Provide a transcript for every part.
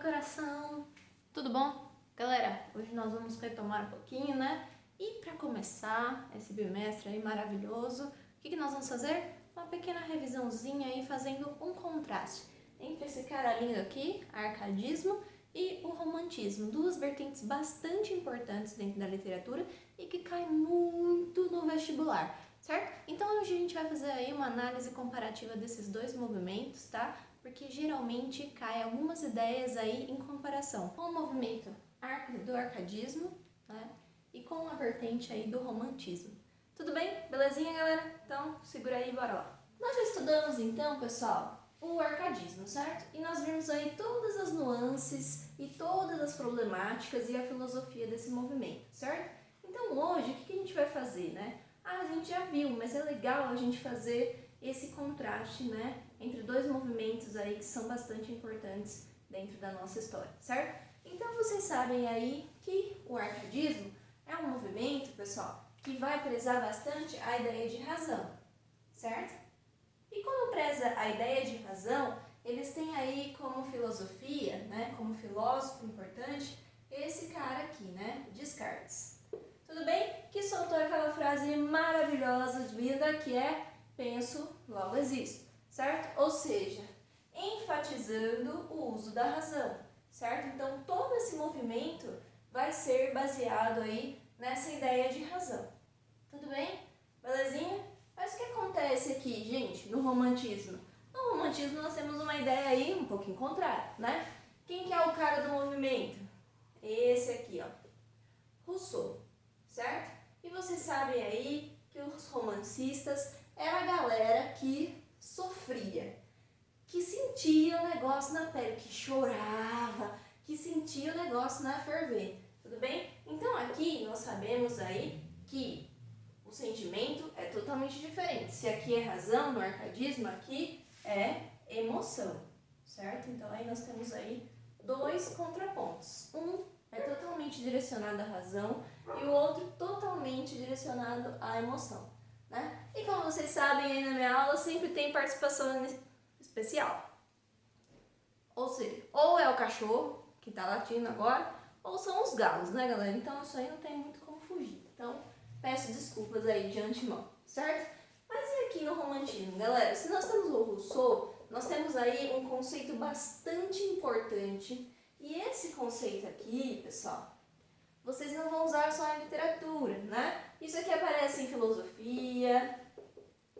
coração! Tudo bom? Galera, hoje nós vamos retomar um pouquinho, né? E para começar esse bimestre aí maravilhoso, o que nós vamos fazer? Uma pequena revisãozinha aí, fazendo um contraste entre esse cara lindo aqui, arcadismo, e o romantismo. Duas vertentes bastante importantes dentro da literatura e que caem muito no vestibular, certo? Então hoje a gente vai fazer aí uma análise comparativa desses dois movimentos, tá? Porque geralmente cai algumas ideias aí em comparação com o movimento do arcadismo, né? E com a vertente aí do romantismo. Tudo bem? Belezinha, galera? Então, segura aí e bora lá. Nós já estudamos então, pessoal, o arcadismo, certo? E nós vimos aí todas as nuances e todas as problemáticas e a filosofia desse movimento, certo? Então hoje, o que a gente vai fazer, né? A gente já viu, mas é legal a gente fazer esse contraste, né, entre dois movimentos aí que são bastante importantes dentro da nossa história, certo? Então vocês sabem aí que o arcadismo é um movimento, pessoal, que vai prezar bastante a ideia de razão, certo? E como preza a ideia de razão, eles têm aí como filosofia, né, como filósofo importante, esse cara aqui, né, Descartes. Tudo bem? Que soltou aquela frase maravilhosa, linda, que é penso, logo existo, certo? Ou seja, enfatizando o uso da razão, certo? Então, todo esse movimento vai ser baseado aí nessa ideia de razão. Tudo bem? Belezinha? Mas o que acontece aqui, gente, no romantismo? No romantismo nós temos uma ideia aí um pouquinho contrária, né? Quem que é o cara do movimento? Esse aqui, ó, Rousseau, certo? E vocês sabem aí que os romancistas era a galera que sofria, que sentia o negócio na pele, que chorava, que sentia o negócio na ferver, tudo bem? Então aqui nós sabemos aí que o sentimento é totalmente diferente. Se aqui é razão, no arcadismo, aqui é emoção, certo? Então aí nós temos aí dois contrapontos. Um é totalmente direcionado à razão e o outro totalmente direcionado à emoção, né? E como vocês sabem, aí na minha aula sempre tem participação especial. Ou seja, ou é o cachorro que está latindo agora, ou são os galos, né, galera? Então isso aí não tem muito como fugir. Então peço desculpas aí de antemão, certo? Mas e aqui no romantismo, galera? Se nós temos o Rousseau, nós temos aí um conceito bastante importante. E esse conceito aqui, pessoal, vocês não vão usar só em literatura, né? Isso aqui aparece em filosofia,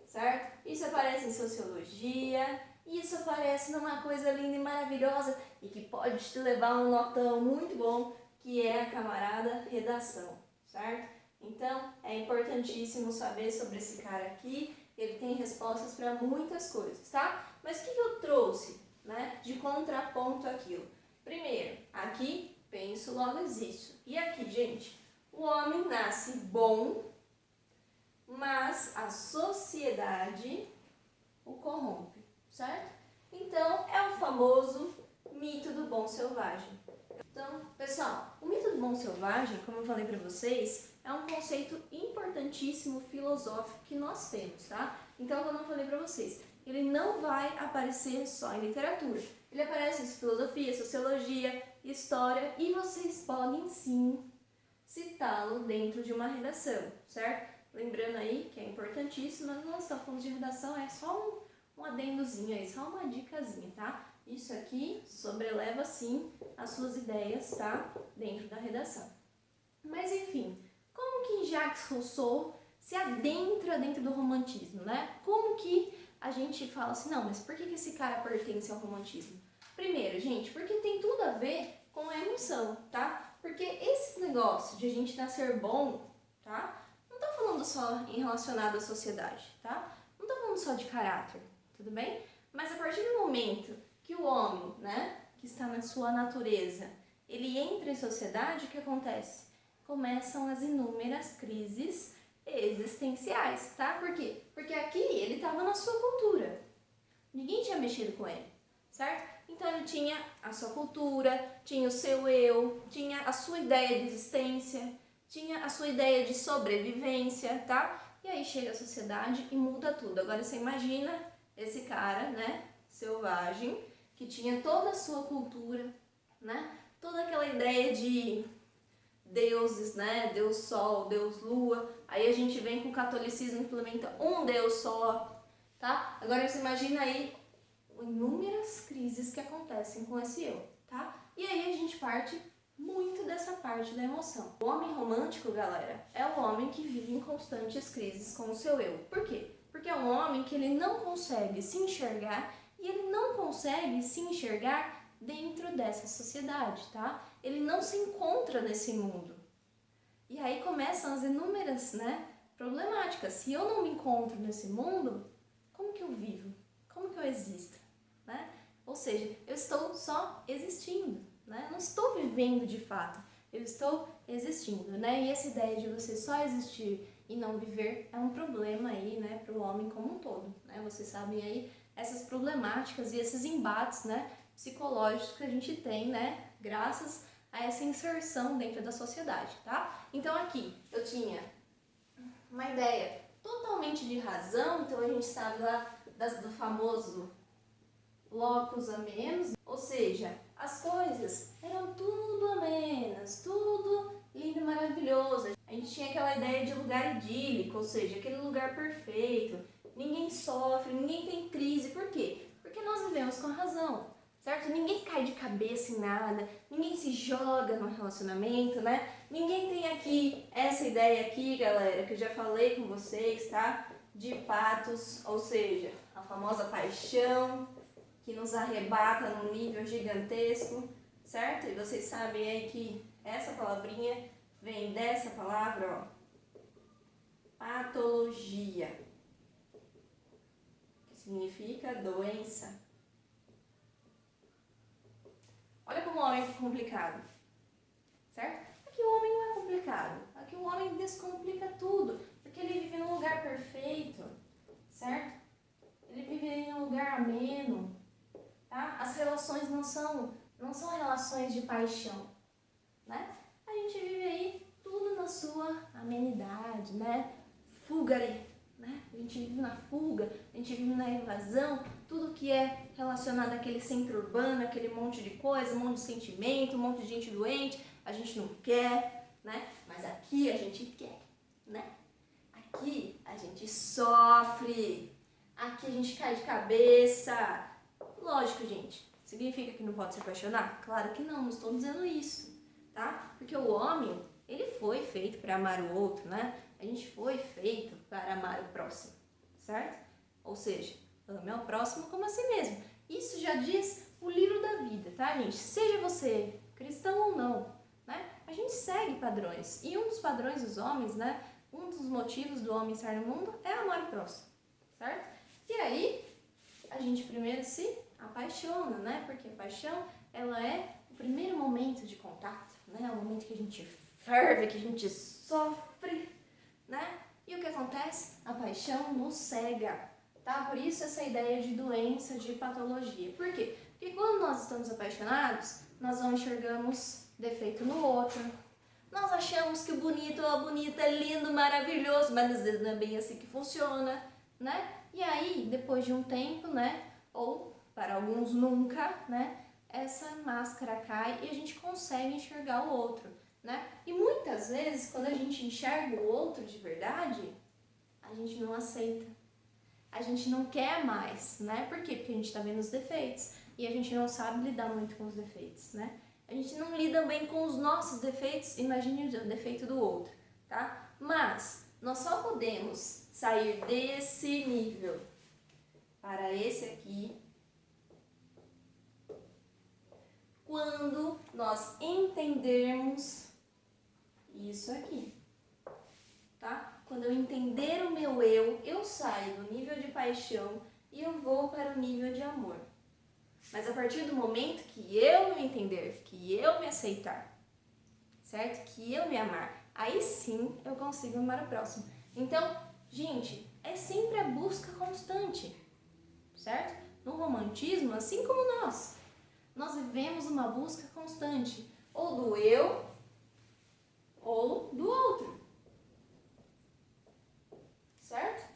certo? Isso aparece em sociologia, isso aparece numa coisa linda e maravilhosa e que pode te levar a um notão muito bom, que é a camarada redação, certo? Então, é importantíssimo saber sobre esse cara aqui, ele tem respostas para muitas coisas, tá? Mas o que eu trouxe, né, de contraponto àquilo? Primeiro, aqui, penso, logo existo. E aqui, gente, o homem nasce bom, mas a sociedade o corrompe, certo? Então, é o famoso mito do bom selvagem. Então, pessoal, o mito do bom selvagem, como eu falei para vocês, é um conceito importantíssimo filosófico que nós temos, tá? Então, como eu falei para vocês, ele não vai aparecer só em literatura. Ele aparece em filosofia, sociologia, história e vocês podem sim citá-lo dentro de uma redação, certo? Lembrando aí que é importantíssimo, mas nós estamos falando de redação, é só um adendozinho aí, só uma dicasinha, tá? Isso aqui sobreleva sim as suas ideias, tá? Dentro da redação. Mas enfim, como que Jacques Rousseau se adentra dentro do romantismo, né? Como que a gente fala assim, não, mas por que esse cara pertence ao romantismo? Primeiro, gente, porque tem tudo a ver com a emoção, tá? Porque esse negócio de a gente nascer bom, tá? Não tá falando só em relacionado à sociedade, tá? Não tá falando só de caráter, tudo bem? Mas a partir do momento que o homem, né, que está na sua natureza, ele entra em sociedade, o que acontece? Começam as inúmeras crises existenciais, tá? Por quê? Porque aqui ele estava na sua cultura. Ninguém tinha mexido com ele, certo? Então ele tinha a sua cultura, tinha o seu eu, tinha a sua ideia de existência, tinha a sua ideia de sobrevivência, tá? E aí chega a sociedade e muda tudo. Agora você imagina esse cara, né, selvagem, que tinha toda a sua cultura, né? Toda aquela ideia de deuses, né? Deus Sol, Deus Lua. Aí a gente vem com o catolicismo e implementa um Deus só, tá? Agora você imagina aí inúmeras crises que acontecem com esse eu, tá? E aí a gente parte muito dessa parte da emoção. O homem romântico, galera, é o homem que vive em constantes crises com o seu eu. Por quê? Porque é um homem que ele não consegue se enxergar e ele não consegue se enxergar dentro dessa sociedade, tá? Ele não se encontra nesse mundo. E aí começam as inúmeras, né, problemáticas. Se eu não me encontro nesse mundo, como que eu vivo? Como que eu existo? Né? Ou seja, eu estou só existindo, né? Não estou vivendo de fato, eu estou existindo, né? E essa ideia de você só existir e não viver é um problema aí, né, para o homem como um todo, né? Vocês sabem aí essas problemáticas e esses embates, né, psicológicos que a gente tem, né, graças a essa inserção dentro da sociedade, tá? Então aqui eu tinha uma ideia totalmente de razão, então a gente sabe lá do famoso locus a menos, ou seja, as coisas eram tudo a menos, tudo lindo e maravilhoso. A gente tinha aquela ideia de lugar idílico, ou seja, aquele lugar perfeito, ninguém sofre, ninguém tem crise. Por quê? Porque nós vivemos com a razão, certo? Ninguém cai de cabeça em nada, ninguém se joga no relacionamento, né? Ninguém tem aqui essa ideia aqui, galera, que eu já falei com vocês, tá? De patos, ou seja, a famosa paixão, que nos arrebata num nível gigantesco, certo? E vocês sabem aí que essa palavrinha vem dessa palavra, ó, patologia, que significa doença. Olha como o homem é complicado, certo? Aqui o homem não é complicado, aqui o homem descomplica tudo, porque ele vive num lugar perfeito, certo? Ele vive em um lugar ameno. Tá? As relações não são relações de paixão, né? A gente vive aí tudo na sua amenidade, né? Fugare, né? A gente vive na fuga, a gente vive na evasão, tudo que é relacionado àquele centro urbano, aquele monte de coisa, um monte de sentimento, um monte de gente doente, a gente não quer, né? Mas aqui a gente quer, né? Aqui a gente sofre, aqui a gente cai de cabeça. Lógico, gente, significa que não pode se apaixonar? Claro que não estou dizendo isso, tá? Porque o homem, ele foi feito para amar o outro, né? A gente foi feito para amar o próximo, certo? Ou seja, ame ao próximo como a si mesmo. Isso já diz o livro da vida, tá, gente? Seja você cristão ou não, né? A gente segue padrões. E um dos padrões dos homens, né? Um dos motivos do homem estar no mundo é amar o próximo, certo? E aí, a gente primeiro se apaixona, né? Porque a paixão, ela é o primeiro momento de contato, né? É o momento que a gente ferve, que a gente sofre, né? E o que acontece? A paixão nos cega, tá? Por isso essa ideia de doença, de patologia. Por quê? Porque quando nós estamos apaixonados, nós não enxergamos defeito no outro. Nós achamos que o bonito ou a bonita é lindo, maravilhoso, mas às vezes não é bem assim que funciona, né? E aí, depois de um tempo, né? Ou para alguns nunca, né? Essa máscara cai e a gente consegue enxergar o outro, né? E muitas vezes, quando a gente enxerga o outro de verdade, a gente não aceita. A gente não quer mais, né? Por quê? Porque a gente tá vendo os defeitos e a gente não sabe lidar muito com os defeitos, né? A gente não lida bem com os nossos defeitos, imagine o defeito do outro, tá? Mas nós só podemos sair desse nível para esse aqui quando nós entendermos isso aqui, tá? Quando eu entender o meu eu saio do nível de paixão e eu vou para o nível de amor. Mas a partir do momento que eu me entender, que eu me aceitar, certo? Que eu me amar, aí sim eu consigo amar o próximo. Então, gente, é sempre a busca constante, certo? No romantismo, assim como nós vivemos uma busca constante, ou do eu, ou do outro, certo?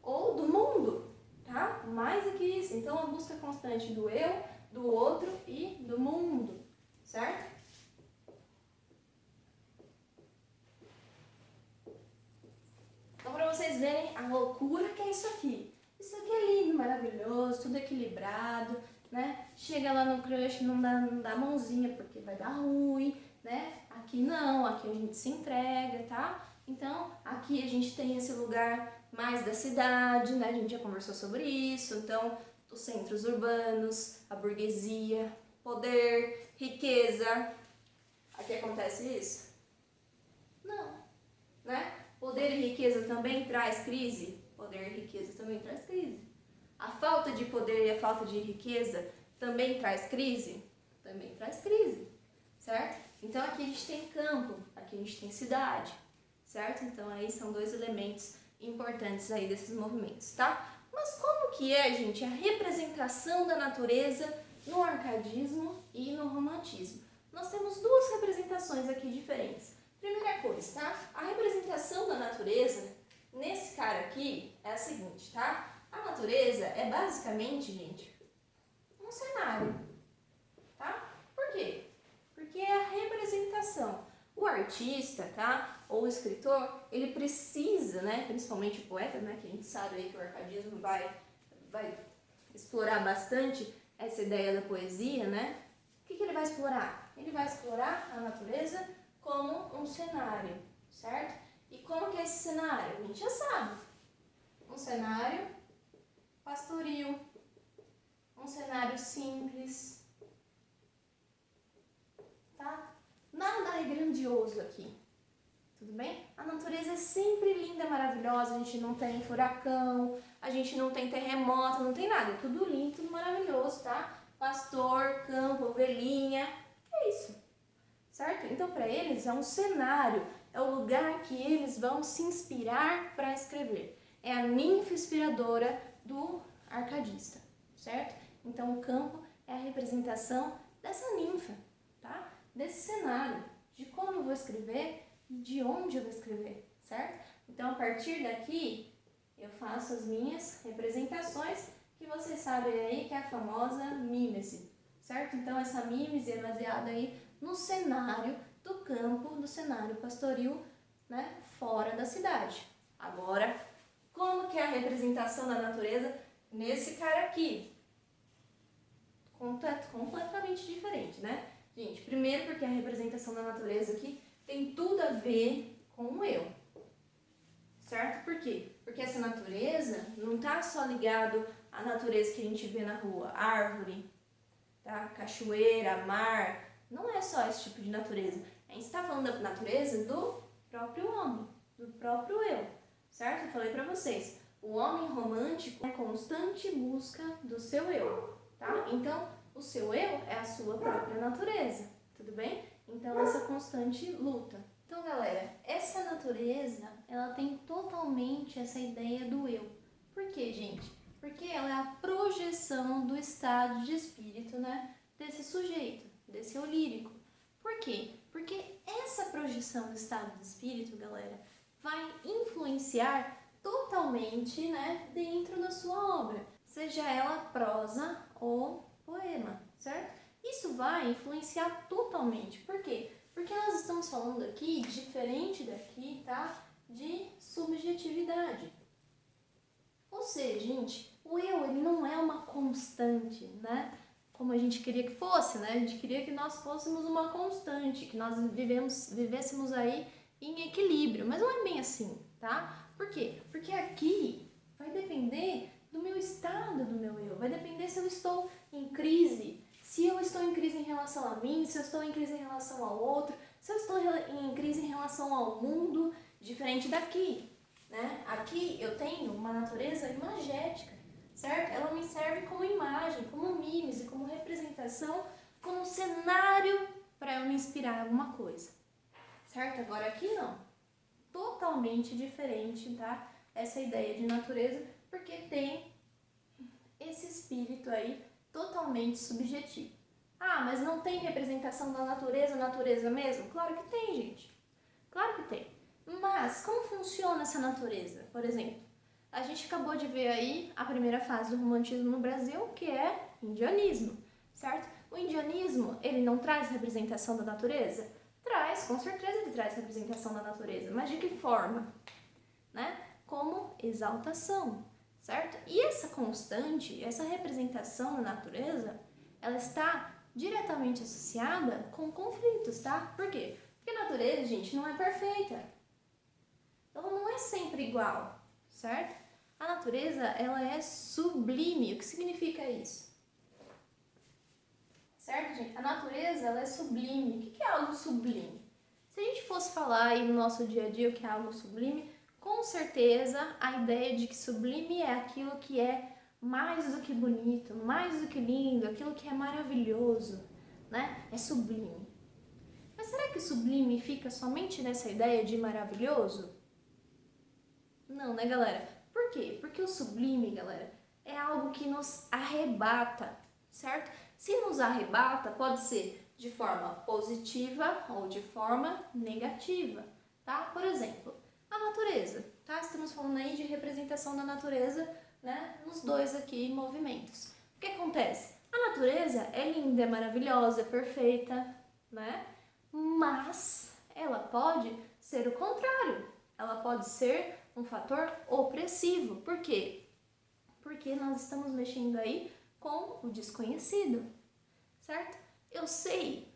Ou do mundo, tá? Mais do que isso. Então, a busca constante do eu, do outro e do mundo, é isso aqui. Isso aqui é lindo, maravilhoso, tudo equilibrado, né? Chega lá no crush, não dá mãozinha porque vai dar ruim, né? Aqui não, aqui a gente se entrega, tá? Então, aqui a gente tem esse lugar mais da cidade, né? A gente já conversou sobre isso. Então, os centros urbanos, a burguesia, poder, riqueza. Aqui acontece isso? Não, né? Poder e riqueza também traz crise? Poder e riqueza também traz crise. A falta de poder e a falta de riqueza também traz crise? Também traz crise, certo? Então aqui a gente tem campo, aqui a gente tem cidade, certo? Então aí são dois elementos importantes aí desses movimentos, tá? Mas como que é, gente, a representação da natureza no arcadismo e no romantismo? Nós temos duas representações aqui diferentes. Primeira coisa, tá? A representação da natureza, nesse cara aqui, é a seguinte, tá? A natureza é basicamente, gente, um cenário, tá? Por quê? Porque é a representação. O artista, tá? Ou o escritor, ele precisa, né? Principalmente o poeta, né? Que a gente sabe aí que o arcadismo vai explorar bastante essa ideia da poesia, né? O que ele vai explorar? Ele vai explorar a natureza como um cenário, certo? E como que é esse cenário? A gente já sabe. Um cenário pastoril, um cenário simples, tá? Nada é grandioso aqui, tudo bem? A natureza é sempre linda, maravilhosa, a gente não tem furacão, a gente não tem terremoto, não tem nada, é tudo lindo, tudo maravilhoso, tá? Pastor, campo, ovelhinha, é isso, certo? Então, para eles é um cenário, é o lugar que eles vão se inspirar para escrever. É a ninfa inspiradora do arcadista, certo? Então, o campo é a representação dessa ninfa, tá? Desse cenário, de como eu vou escrever e de onde eu vou escrever, certo? Então, a partir daqui, eu faço as minhas representações, que vocês sabem aí que é a famosa mímese, certo? Então, essa mímese é baseada aí no cenário do campo, do cenário pastoril, né, fora da cidade. Agora, como que é a representação da natureza nesse cara aqui? Completamente diferente, né? Gente, primeiro porque a representação da natureza aqui tem tudo a ver com o eu, certo? Por quê? Porque essa natureza não está só ligado à natureza que a gente vê na rua, árvore, tá? Cachoeira, mar, não é só esse tipo de natureza. A gente está falando da natureza do próprio homem, do próprio eu, certo? Eu falei para vocês, o homem romântico é constante busca do seu eu, tá? Então, o seu eu é a sua própria natureza, tudo bem? Então, essa constante luta. Então, galera, essa natureza, ela tem totalmente essa ideia do eu. Por quê, gente? Porque ela é a projeção do estado de espírito, né, desse sujeito, desse eu lírico. Por quê? Porque essa projeção do estado de espírito, galera, vai influenciar totalmente, né, dentro da sua obra, seja ela prosa ou poema, certo? Isso vai influenciar totalmente. Por quê? Porque nós estamos falando aqui, diferente daqui, tá? De subjetividade. Ou seja, gente, o eu, ele não é uma constante, né? Como a gente queria que fosse, né? A gente queria que nós fôssemos uma constante, que nós vivêssemos aí em equilíbrio, mas não é bem assim, tá? Por quê? Porque aqui vai depender do meu estado, do meu eu, vai depender se eu estou em crise, se eu estou em crise em relação a mim, se eu estou em crise em relação ao outro, se eu estou em crise em relação ao mundo, diferente daqui, né? Aqui eu tenho uma natureza imagética, certo? Ela me serve como imagem, como mímese, como representação, como cenário para eu me inspirar em alguma coisa, certo? Agora aqui não, totalmente diferente, tá? Essa ideia de natureza, porque tem esse espírito aí totalmente subjetivo. Ah, mas não tem representação da natureza mesmo? Claro que tem, gente. Claro que tem. Mas como funciona essa natureza? Por exemplo, a gente acabou de ver aí a primeira fase do romantismo no Brasil, que é indianismo, certo? O indianismo, ele não traz representação da natureza? Traz, com certeza ele traz representação da natureza, mas de que forma? Né? Como exaltação. certo? E essa constante, essa representação da natureza, ela está diretamente associada com conflitos, tá? Por quê? Porque a natureza, gente, não é perfeita. Ela não é sempre igual, certo? A natureza, ela é sublime. O que significa isso? Certo, gente? A natureza, ela é sublime. O que é algo sublime? Se a gente fosse falar aí no nosso dia a dia o que é algo sublime, com certeza a ideia de que sublime é aquilo que é mais do que bonito, mais do que lindo, aquilo que é maravilhoso, né? É sublime. Mas será que sublime fica somente nessa ideia de maravilhoso? Não, né, galera? Por quê? Porque o sublime, galera, é algo que nos arrebata, certo? Se nos arrebata, pode ser de forma positiva ou de forma negativa, tá? Por exemplo, a natureza, tá? Estamos falando aí de representação da natureza, né? Nos dois aqui movimentos. O que acontece? A natureza é linda, é maravilhosa, é perfeita, né? Mas ela pode ser o contrário. Ela pode ser um fator opressivo. Por quê? Porque nós estamos mexendo aí com o desconhecido, certo? Eu sei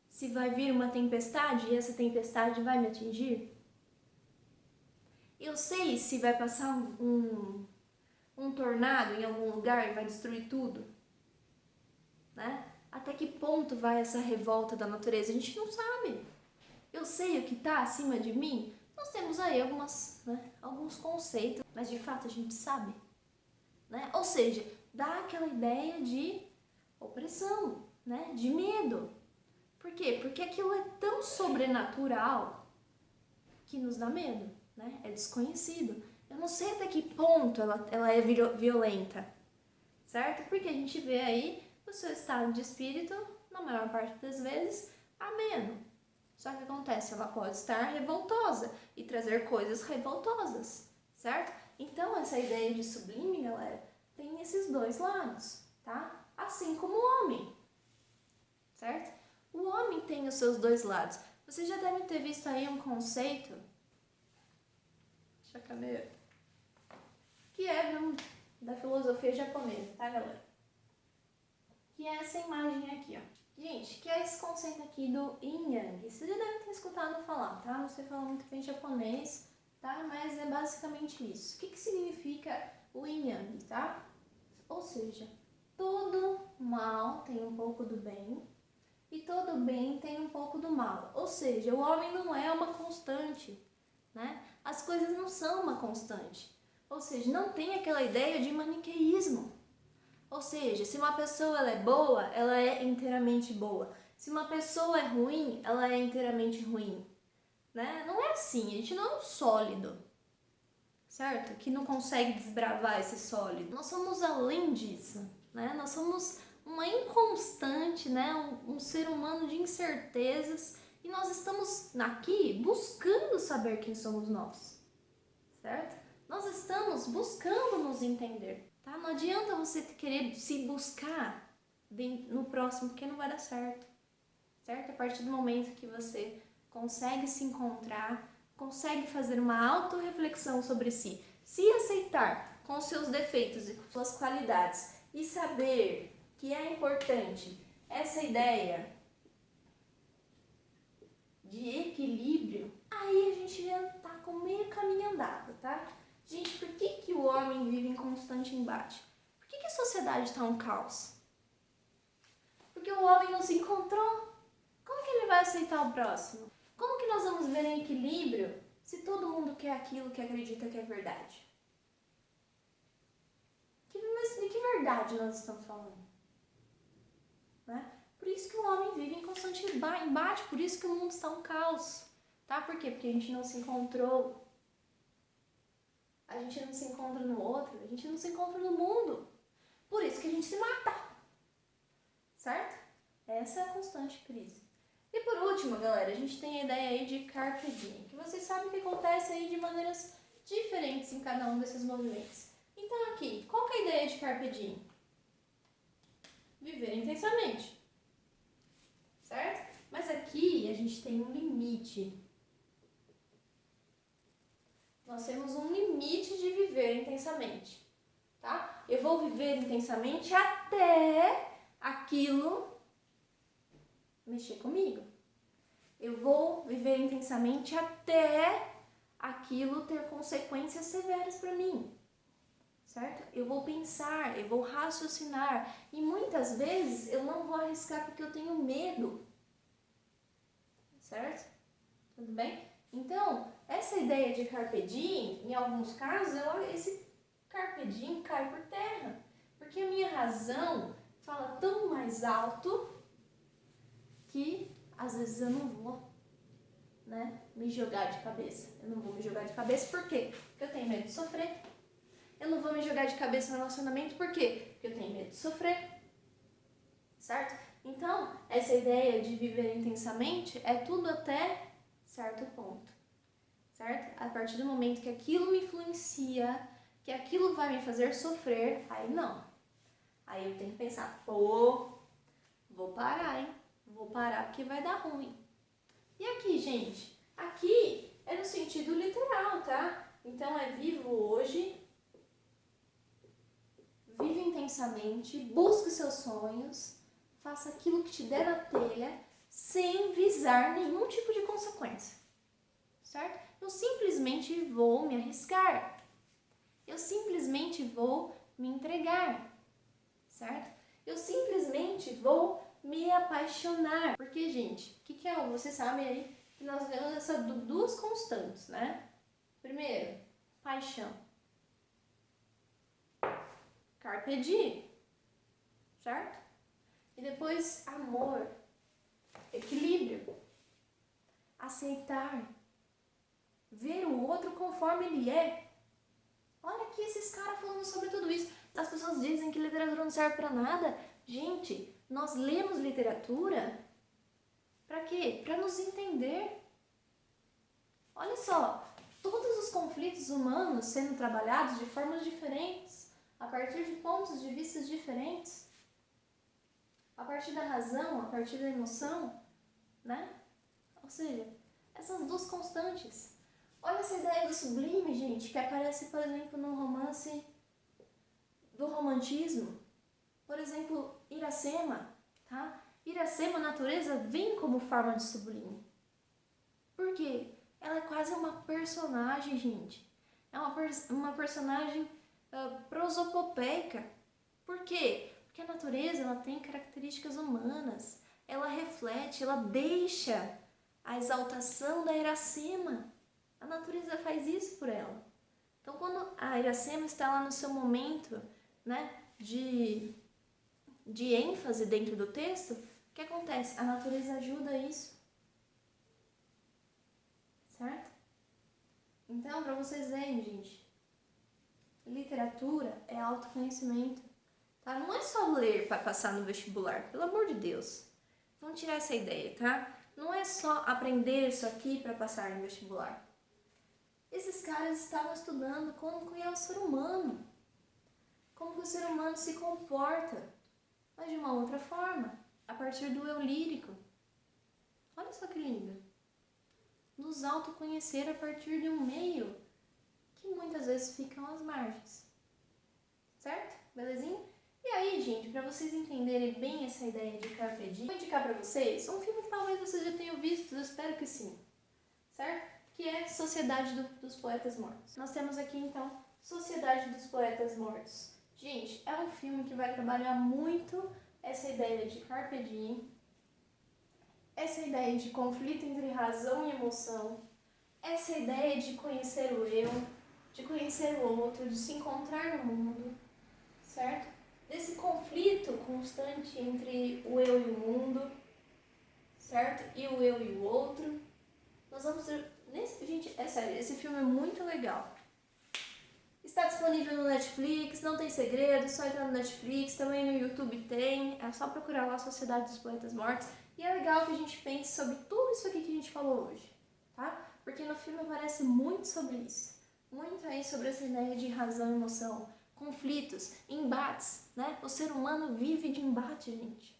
se vai vir uma tempestade e essa tempestade vai me atingir. Eu sei se vai passar um tornado em algum lugar e vai destruir tudo, né? Até que ponto vai essa revolta da natureza? A gente não sabe. Eu sei o que está acima de mim? Nós temos aí alguns conceitos, mas de fato a gente sabe, né? Ou seja, dá aquela ideia de opressão, né? De medo. Por quê? Porque aquilo é tão sobrenatural que nos dá medo, né? É desconhecido. Eu não sei até que ponto ela é violenta, certo? Porque a gente vê aí o seu estado de espírito, na maior parte das vezes, ameno. Só que acontece, ela pode estar revoltosa e trazer coisas revoltosas, certo? Então, essa ideia de sublime, galera, tem esses dois lados, tá? Assim como o homem, certo? O homem tem os seus dois lados. Você já deve ter visto aí um conceito, que é da filosofia japonesa, tá, galera? Que é essa imagem aqui, ó. Gente, que é esse conceito aqui do Yin Yang. Vocês já devem ter escutado falar, tá? Não sei falar muito bem japonês, tá? Mas é basicamente isso. O que significa o Yin Yang, tá? Ou seja, todo mal tem um pouco do bem e todo bem tem um pouco do mal. Ou seja, o homem não é uma constante, né? As coisas não são uma constante. Ou seja, não tem aquela ideia de maniqueísmo. Ou seja, se uma pessoa ela é boa, ela é inteiramente boa. Se uma pessoa é ruim, ela é inteiramente ruim, né? Não é assim, a gente não é um sólido, certo? Que não consegue desbravar esse sólido. Nós somos além disso, né? Nós somos uma inconstante, né? Um ser humano de incertezas e nós estamos aqui buscando saber quem somos nós, certo? Nós estamos buscando nos entender. Tá? Não adianta você querer se buscar no próximo, porque não vai dar certo. Certo? A partir do momento que você consegue se encontrar, consegue fazer uma autorreflexão sobre si, se aceitar com os seus defeitos e com suas qualidades e saber que é importante essa ideia de equilíbrio, aí a gente já tá com meio caminho andado, tá? Gente, por que o homem vive em constante embate? Por que a sociedade está um caos? Porque o homem não se encontrou. Como que ele vai aceitar o próximo? Como que nós vamos ver em equilíbrio se todo mundo quer aquilo que acredita que é verdade? Mas de que verdade nós estamos falando? Né? Por isso que o homem vive em constante embate, por isso que o mundo está um caos. Tá? Por quê? Porque a gente não se encontrou. A gente não se encontra no outro, a gente não se encontra no mundo. Por isso que a gente se mata. Certo? Essa é a constante crise. E por último, galera, a gente tem a ideia aí de Carpe Diem, que vocês sabem que acontece aí de maneiras diferentes em cada um desses movimentos. Então aqui, qual que é a ideia de Carpe Diem? Viver intensamente. Certo? Mas aqui a gente tem um limite. Nós temos um limite de viver intensamente. intensamente, tá? Eu vou viver intensamente até aquilo mexer comigo. Eu vou viver intensamente até aquilo ter consequências severas para mim, certo? Eu vou pensar, eu vou raciocinar e muitas vezes eu não vou arriscar porque eu tenho medo, certo? Tudo bem? Então, essa ideia de carpe diem, em alguns casos, esse carpe diem cai por terra, porque a minha razão fala tão mais alto que às vezes eu não vou, né, me jogar de cabeça. Eu não vou me jogar de cabeça por quê? Porque eu tenho medo de sofrer. Eu não vou me jogar de cabeça no relacionamento por quê? Porque eu tenho medo de sofrer, certo? Então, essa ideia de viver intensamente é tudo até certo ponto, certo? A partir do momento que aquilo me influencia, que aquilo vai me fazer sofrer, aí não. Aí eu tenho que pensar, pô, vou parar, hein? Vou parar porque vai dar ruim. E aqui, gente? Aqui é no sentido literal, tá? Então é vivo hoje, vive intensamente, busque seus sonhos, faça aquilo que te der na telha, sem visar nenhum tipo de consequência, certo? Eu simplesmente vou me arriscar, eu simplesmente vou me entregar, certo? Eu simplesmente vou me apaixonar, porque, gente, o que é? Vocês sabem aí que nós vemos essas duas constantes, né? Primeiro, paixão, carpe diem, certo? E depois, amor, equilíbrio, aceitar, ver o outro conforme ele é. Olha aqui esses caras falando sobre tudo isso. As pessoas dizem que literatura não serve pra nada. Gente, nós lemos literatura pra quê? Pra nos entender. Olha só, todos os conflitos humanos sendo trabalhados de formas diferentes, a partir de pontos de vista diferentes, a partir da razão, a partir da emoção, né? Ou seja, essas duas constantes. Olha essa ideia do sublime, gente, que aparece, por exemplo, no romance do romantismo. Por exemplo, Iracema, tá? Iracema, a natureza, vem como forma de sublime. Por quê? Ela é quase uma personagem, gente. É uma personagem prosopopeica. Por quê? Porque a natureza, ela tem características humanas. Ela reflete, ela deixa a exaltação da Iracema. A natureza faz isso por ela. Então, quando a Iracema está lá no seu momento, né, de ênfase dentro do texto, o que acontece? A natureza ajuda isso. Certo? Então, para vocês verem, gente, literatura é autoconhecimento. Tá? Não é só ler para passar no vestibular, pelo amor de Deus. Vamos tirar essa ideia, tá? Não é só aprender isso aqui para passar no vestibular. Esses caras estavam estudando como que é o ser humano, como que o ser humano se comporta, mas de uma outra forma, a partir do eu lírico. Olha só que lindo. Nos autoconhecer a partir de um meio que muitas vezes ficam às margens. Certo? Belezinha? E aí, gente, para vocês entenderem bem essa ideia de carpe diem, vou indicar para vocês um filme que talvez vocês já tenham visto, eu espero que sim. Certo? Que é Sociedade dos Poetas Mortos. Nós temos aqui, então, Sociedade dos Poetas Mortos. Gente, é um filme que vai trabalhar muito essa ideia de carpe diem, essa ideia de conflito entre razão e emoção, essa ideia de conhecer o eu, de conhecer o outro, de se encontrar no mundo, certo? Desse conflito constante entre o eu e o mundo, certo? E o eu e o outro. Nós vamos ter... Gente, é sério, esse filme é muito legal. Está disponível no Netflix, não tem segredo, só entrar no Netflix, também no YouTube tem, é só procurar lá Sociedade dos Poetas Mortos. E é legal que a gente pense sobre tudo isso aqui que a gente falou hoje, tá? Porque no filme aparece muito sobre isso, muito aí sobre essa ideia de razão e emoção, conflitos, embates, né? O ser humano vive de embate, gente.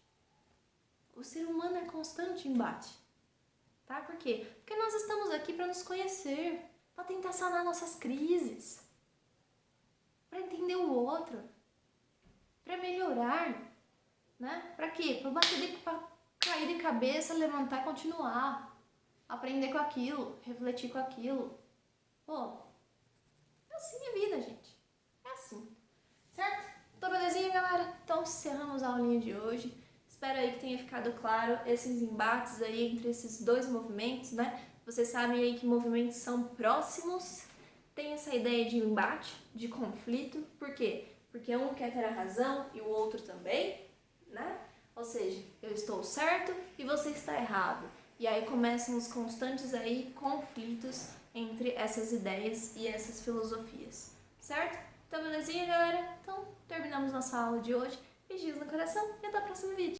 O ser humano é constante embate. Tá? Por quê? Porque nós estamos aqui para nos conhecer, para tentar sanar nossas crises. para entender o outro, para melhorar, né? Para quê? Para cair de cabeça, levantar e continuar, aprender com aquilo, refletir com aquilo. Pô, é assim a vida, gente. É assim, certo? Então, belezinha, galera? Então, encerramos a aulinha de hoje. Espero aí que tenha ficado claro esses embates aí entre esses dois movimentos, né? Vocês sabem aí que movimentos são próximos, tem essa ideia de embate, de conflito. Por quê? Porque um quer ter a razão e o outro também, né? Ou seja, eu estou certo e você está errado. E aí começam os constantes aí conflitos entre essas ideias e essas filosofias, certo? Então, belezinha, galera? Então, terminamos nossa aula de hoje. Beijinhos no coração e até o próximo vídeo.